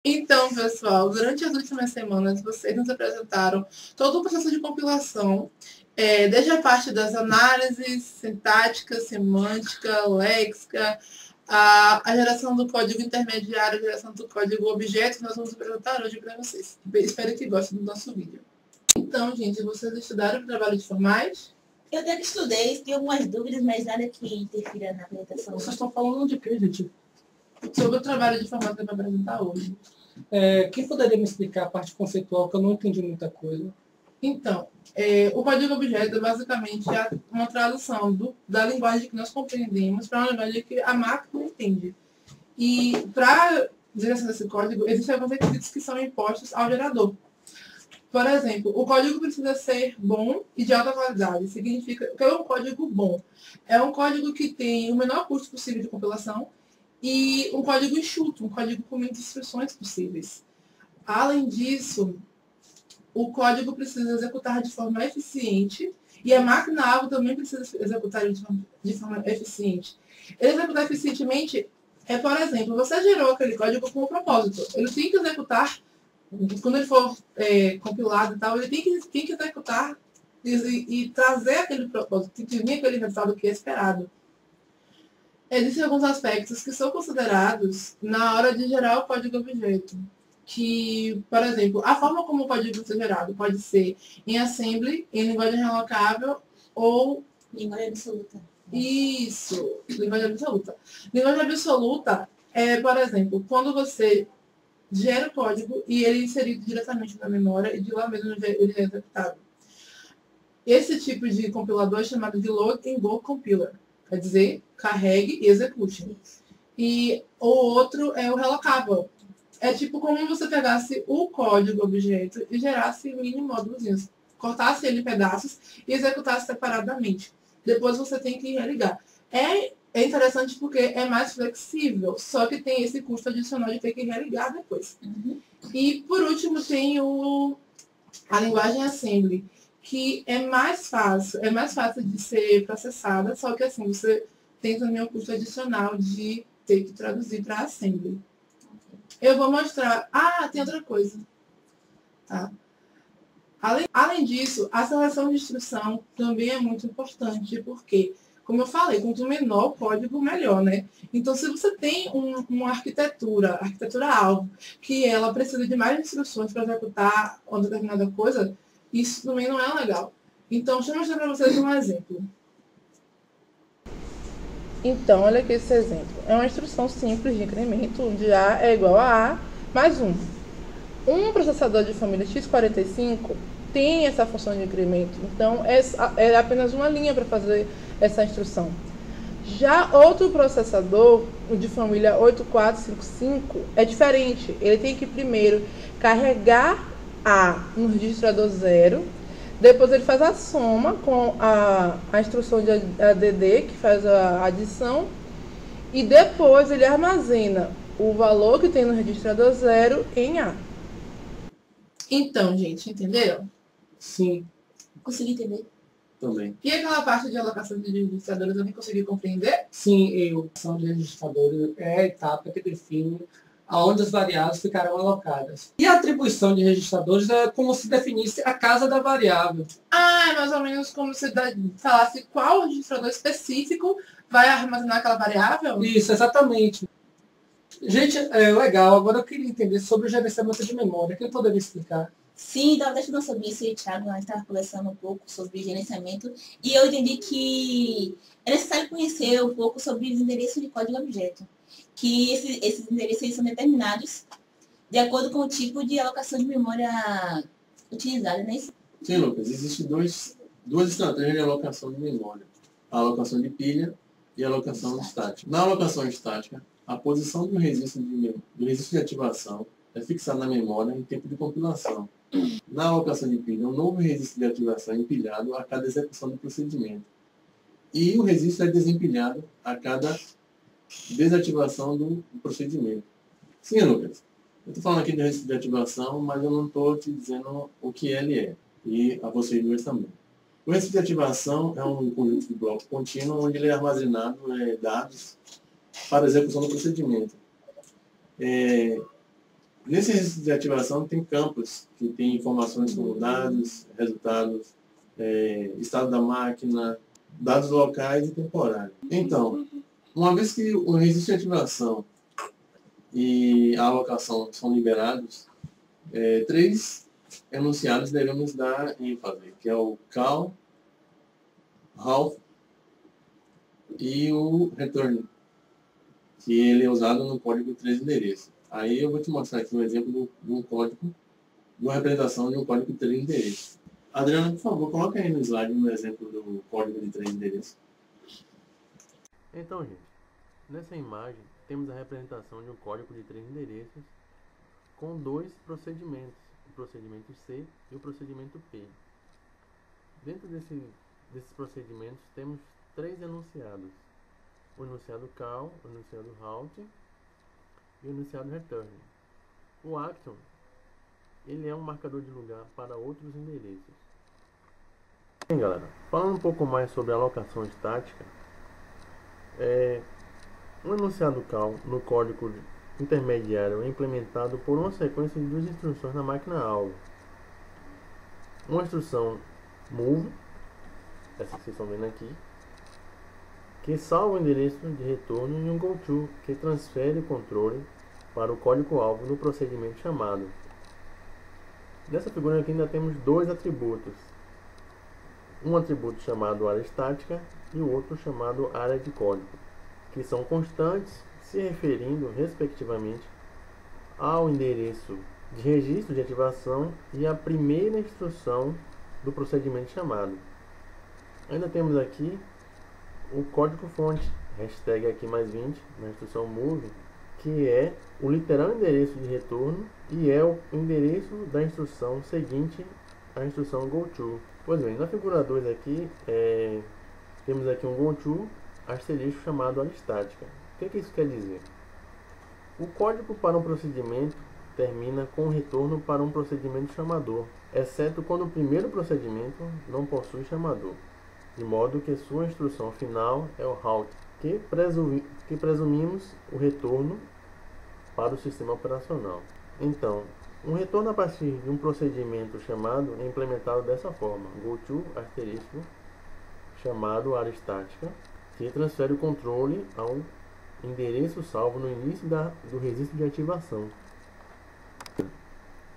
Então, pessoal, durante as últimas semanas, vocês nos apresentaram todo o processo de compilação, desde a parte das análises sintática, semântica, léxica, a geração do código intermediário, a geração do código objeto, nós vamos apresentar hoje para vocês. Espero que gostem do nosso vídeo. Então, gente, vocês estudaram o trabalho de formais? Eu até que estudei, tenho algumas dúvidas, mas nada que interfira na apresentação. Vocês estão falando de quê, gente? Sobre o trabalho de formais que eu vou apresentar hoje. Quem poderia me explicar a parte conceitual, que eu não entendi muita coisa? Então, o código objeto é basicamente uma tradução da linguagem que nós compreendemos para uma linguagem que a máquina entende. E para direção desse código, existem alguns requisitos que são impostos ao gerador. Por exemplo, o código precisa ser bom e de alta qualidade. Significa que é um código bom. É um código que tem o menor custo possível de compilação e um código enxuto, um código com menos instruções possíveis. Além disso, o código precisa executar de forma eficiente e a máquina-alvo também precisa executar de forma eficiente. Ele executar eficientemente por exemplo, você gerou aquele código com um propósito. Ele tem que executar, quando ele for compilado e tal, ele tem que executar e trazer aquele propósito, tem que vir aquele resultado que é esperado. Existem alguns aspectos que são considerados na hora de gerar o código objeto. Que, por exemplo, a forma como o código vai ser gerado pode ser em assembly, em linguagem relocável ou... Linguagem absoluta. Isso, linguagem absoluta. Linguagem absoluta por exemplo, quando você gera o código e ele é inserido diretamente na memória e de lá mesmo ele é executado. Esse tipo de compilador é chamado de load and go compiler. Quer dizer, carregue e execute. E o outro é o relocável. É tipo como você pegasse o código objeto e gerasse mini módulos, cortasse ele em pedaços e executasse separadamente. Depois você tem que religar. É interessante porque é mais flexível, só que tem esse custo adicional de ter que religar depois. Uhum. E por último tem a linguagem assembly, que é mais fácil de ser processada, só que assim, você tem também o custo adicional de ter que traduzir para assembly. Eu vou mostrar... tem outra coisa. Tá? Além disso, a seleção de instrução também é muito importante, porque, como eu falei, quanto menor o código, melhor, né? Então, se você tem uma arquitetura-alvo, que ela precisa de mais instruções para executar uma determinada coisa, isso também não é legal. Então, deixa eu mostrar para vocês um exemplo. Então, olha aqui esse exemplo. É uma instrução simples de incremento, onde A é igual a A mais 1. Um processador de família x45 tem essa função de incremento. Então, é apenas uma linha para fazer essa instrução. Já outro processador de família 8455 é diferente. Ele tem que primeiro carregar A no registrador 0, depois ele faz a soma com a instrução de ADD, que faz a adição, e depois ele armazena o valor que tem no registrador 0 em A. Então, gente, entenderam? Sim. Consegui entender. Também. E aquela parte de alocação de registradores eu nem consegui compreender? Sim, a alocação de registradores é a etapa que define aonde as variáveis ficarão alocadas. E a atribuição de registradores é como se definisse a casa da variável. É mais ou menos como se falasse qual registrador específico vai armazenar aquela variável? Isso, exatamente. Gente, legal. Agora eu queria entender sobre o gerenciamento de memória. Quem poderia explicar? Sim, estava estudando sobre isso e Thiago estava conversando um pouco sobre gerenciamento e eu entendi que é necessário conhecer um pouco sobre os endereços de código objeto, que esses endereços são determinados de acordo com o tipo de alocação de memória utilizada, não é isso? Sim, Lucas. Existem duas estratégias de alocação de memória. A alocação de pilha e a alocação estática. Na alocação estática, a posição do registro de ativação é fixada na memória em tempo de compilação. Na alocação de pilha, um novo registro de ativação é empilhado a cada execução do procedimento. E o registro é desempilhado a cada desativação do procedimento. Sim, Lucas. Eu estou falando aqui de registro de ativação, mas eu não estou te dizendo o que ele é. E a vocês dois também. O registro de ativação é um conjunto de bloco contínuo onde ele é armazenado dados para a execução do procedimento. Nesse registro de ativação tem campos que tem informações como dados, resultados, estado da máquina, dados locais e temporários. Então, uma vez que o registro de ativação e a alocação são liberados, 3 enunciados devemos dar ênfase, que é o call, halt e o return, que ele é usado no código de 3 endereços. Aí eu vou te mostrar aqui um exemplo do código, de uma representação de um código de 3 endereços. Adriano, por favor, coloca aí no slide um exemplo do código de 3 endereços. Então, gente, nessa imagem temos a representação de um código de 3 endereços com 2 procedimentos, o procedimento C e o procedimento P. Dentro desses procedimentos temos 3 enunciados: o enunciado call, o enunciado halt e o enunciado return. O action, ele é um marcador de lugar para outros endereços. Bem, galera, falando um pouco mais sobre a alocação estática, um enunciado call no código intermediário é implementado por uma sequência de 2 instruções na máquina-alvo. Uma instrução move, essa que vocês estão vendo aqui, que salva o endereço de retorno, e um goTo, que transfere o controle para o código-alvo no procedimento chamado. Nessa figura aqui ainda temos 2 atributos. Um atributo chamado área estática e o outro chamado área de código, que são constantes, se referindo, respectivamente, ao endereço de registro de ativação e à primeira instrução do procedimento chamado. Ainda temos aqui o código-fonte, hashtag aqui mais 20, na instrução move, que é o literal endereço de retorno e é o endereço da instrução seguinte à instrução goTo. Pois bem, na figura 2 aqui, temos aqui um goTo asterisco chamado área estática. O que isso quer dizer? O código para um procedimento termina com o retorno para um procedimento chamador, exceto quando o primeiro procedimento não possui chamador, de modo que sua instrução final é o halt, que presumimos o retorno para o sistema operacional. Então, um retorno a partir de um procedimento chamado é implementado dessa forma: goTo asterisco chamado área estática, que transfere o controle ao endereço salvo no início do registro de ativação.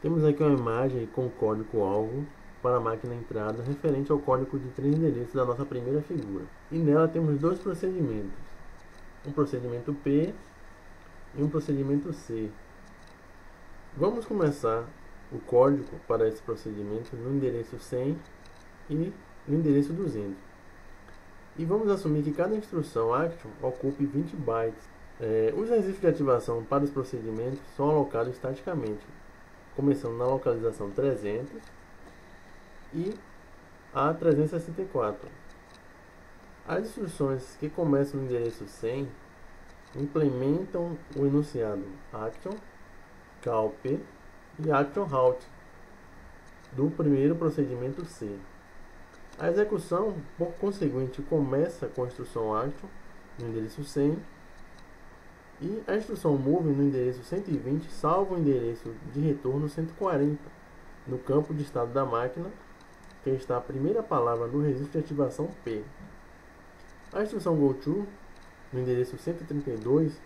Temos aqui uma imagem com o código-alvo para a máquina entrada referente ao código de 3 endereços da nossa primeira figura. E nela temos 2 procedimentos, um procedimento P e um procedimento C. Vamos começar o código para esse procedimento no endereço 100 e no endereço 200. E vamos assumir que cada instrução action ocupe 20 bytes. Os registros de ativação para os procedimentos são alocados estaticamente, começando na localização 300 e a 364. As instruções que começam no endereço 100 implementam o enunciado action, call P e action halt do primeiro procedimento C. A execução, por conseguinte, começa com a instrução action no endereço 100 e a instrução move no endereço 120 salva o endereço de retorno 140 no campo de estado da máquina, que está a primeira palavra do registro de ativação P. A instrução goTo no endereço 132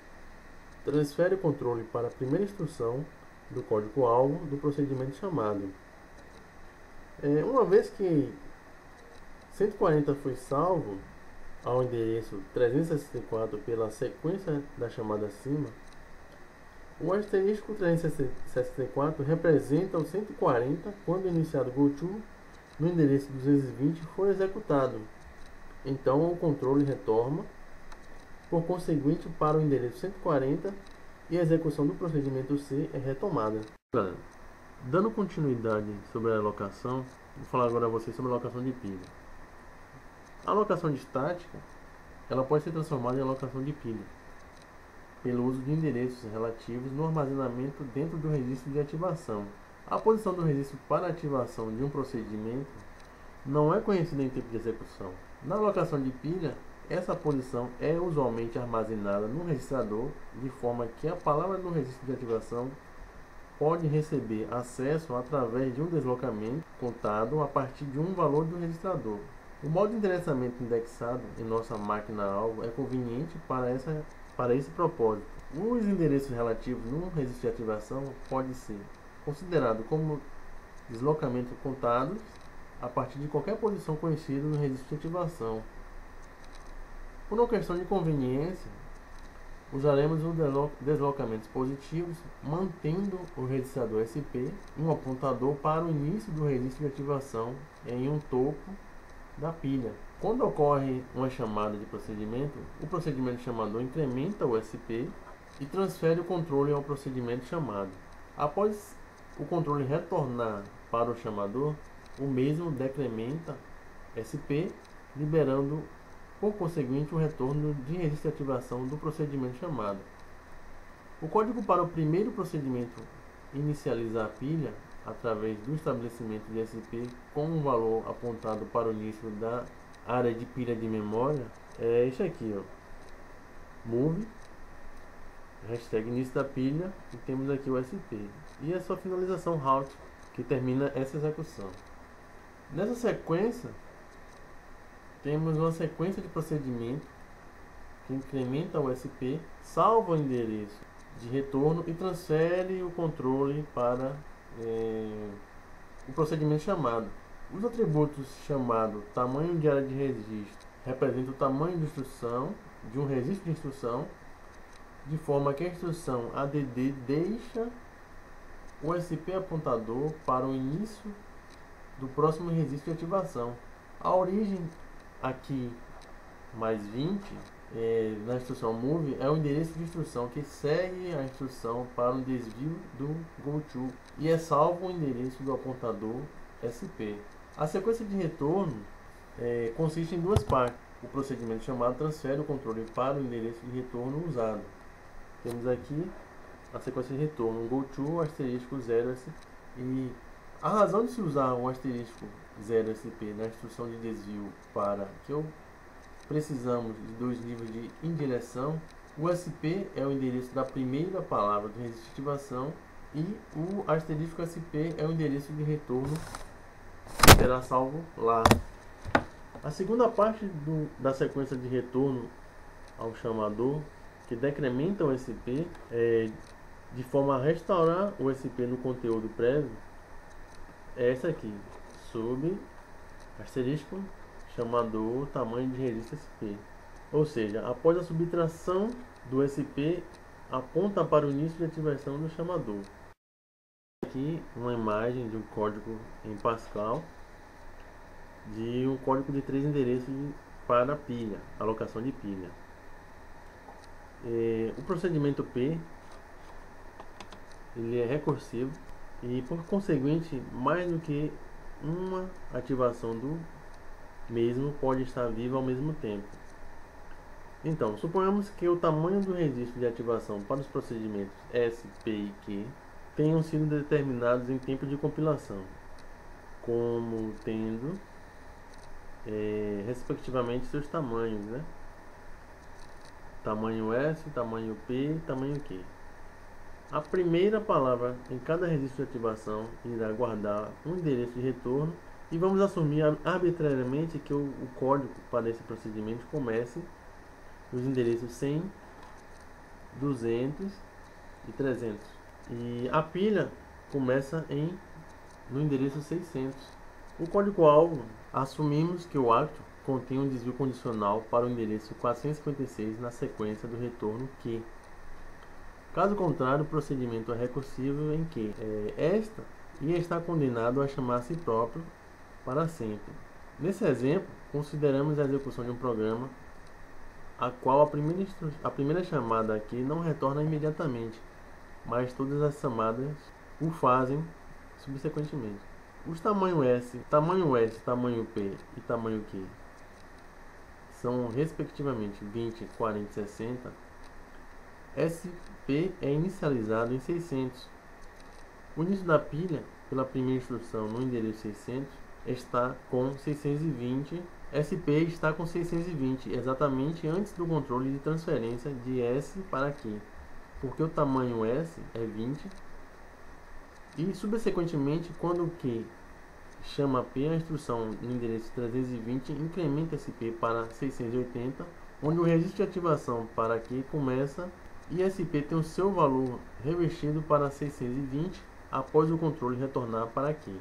transfere o controle para a primeira instrução do código-alvo do procedimento chamado. Uma vez que 140 foi salvo ao endereço 364 pela sequência da chamada acima, o asterisco 364 representa o 140 quando o iniciado goTo no endereço 220 for executado. Então o controle retorna, por conseguinte, para o endereço 140 e a execução do procedimento C é retomada. Galera, dando continuidade sobre a alocação, vou falar agora a vocês sobre a alocação de pilha. A alocação de estática, ela pode ser transformada em alocação de pilha, pelo uso de endereços relativos no armazenamento dentro do registro de ativação. A posição do registro para ativação de um procedimento não é conhecida em tempo de execução. Na alocação de pilha, essa posição é usualmente armazenada no registrador, de forma que a palavra no registro de ativação pode receber acesso através de um deslocamento contado a partir de um valor do registrador. O modo de endereçamento indexado em nossa máquina-alvo é conveniente para esse propósito. Os endereços relativos no registro de ativação podem ser considerados como deslocamentos contados a partir de qualquer posição conhecida no registro de ativação. Por uma questão de conveniência, usaremos os deslocamentos positivos, mantendo o registrador SP um apontador para o início do registro de ativação em um topo da pilha. Quando ocorre uma chamada de procedimento, o procedimento chamador incrementa o SP e transfere o controle ao procedimento chamado. Após o controle retornar para o chamador, o mesmo decrementa SP, liberando por conseguinte o retorno de registro de ativação do procedimento chamado. O código para o primeiro procedimento inicializar a pilha através do estabelecimento de SP com um valor apontado para o início da área de pilha de memória é este aqui, move hashtag início da pilha, e temos aqui o SP e a sua finalização route, que termina essa execução. Nessa sequência temos uma sequência de procedimento que incrementa o SP, salva o endereço de retorno e transfere o controle para o procedimento chamado. Os atributos chamado tamanho de área de registro representam o tamanho de instrução de um registro de instrução, de forma que a instrução ADD deixa o SP apontador para o início do próximo registro de ativação. A origem aqui mais 20 na instrução move é o endereço de instrução que segue a instrução para um desvio do goTo e é salvo o endereço do apontador SP. A sequência de retorno consiste em duas partes. O procedimento chamado transfere o controle para o endereço de retorno usado. Temos aqui a sequência de retorno, goTo asterisco 0 SP. E a razão de se usar um asterisco 0 SP na instrução de desvio para que precisamos de dois níveis de indireção. O SP é o endereço da primeira palavra do registro de ativação e o asterisco SP é o endereço de retorno que será salvo lá. A segunda parte da sequência de retorno ao chamador, que decrementa o SP de forma a restaurar o SP no conteúdo prévio, é essa aqui, sub asterisco chamador tamanho de registro SP. Ou seja, após a subtração do SP, aponta para o início de ativação do chamador. Aqui uma imagem de um código em Pascal de um código de 3 endereços para pilha, alocação de pilha. O procedimento P ele é recursivo e por conseguinte mais do que uma ativação do mesmo pode estar viva ao mesmo tempo. Então, suponhamos que o tamanho do registro de ativação para os procedimentos S, P e Q tenham sido determinados em tempo de compilação, como tendo respectivamente seus tamanhos, tamanho S, tamanho P e tamanho Q. A primeira palavra em cada registro de ativação irá guardar um endereço de retorno e vamos assumir arbitrariamente que o código para esse procedimento comece nos endereços 100, 200 e 300. E a pilha começa no endereço 600. O código-alvo, assumimos que o acto contém um desvio condicional para o endereço 456 na sequência do retorno Q. Caso contrário, o procedimento é recursivo em que esta ia estar condenado a chamar a si próprio para sempre. Nesse exemplo, consideramos a execução de um programa a qual a primeira chamada aqui não retorna imediatamente, mas todas as chamadas o fazem subsequentemente. Os tamanho S, tamanho P e tamanho Q são respectivamente 20, 40 e 60. SP é inicializado em 600. O início da pilha, pela primeira instrução no endereço 600, está com 620. SP está com 620, exatamente antes do controle de transferência de S para Q, porque o tamanho S é 20 E, subsequentemente, quando o Q chama P, a instrução no endereço 320 incrementa esse P para 680, onde o registro de ativação para Q começa e esse P tem o seu valor revestido para 620 após o controle retornar para Q.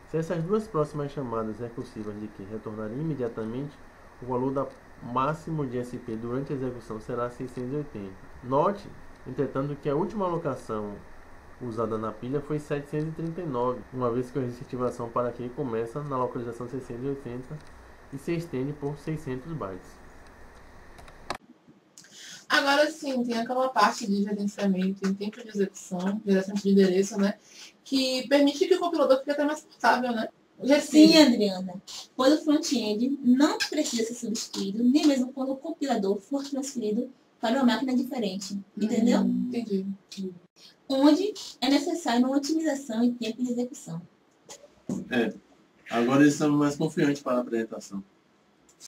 Se essas duas próximas chamadas recursivas de Q retornarem imediatamente, o valor máximo de SP durante a execução será 680. Note, entretanto, que a última alocação usada na pilha foi 739, uma vez que a registro de ativação para Q começa na localização 680 e se estende por 600 bytes. Agora sim, tem aquela parte de gerenciamento em tempo de execução, gerenciamento de endereço, né? Que permite que o compilador fique até mais portável, né? Sim, Adriana. Pois o front-end não precisa ser substituído, nem mesmo quando o compilador for transferido para uma máquina diferente. Entendeu? Entendi. Onde é necessário uma otimização em tempo de execução. Agora eles estão mais confiantes para a apresentação.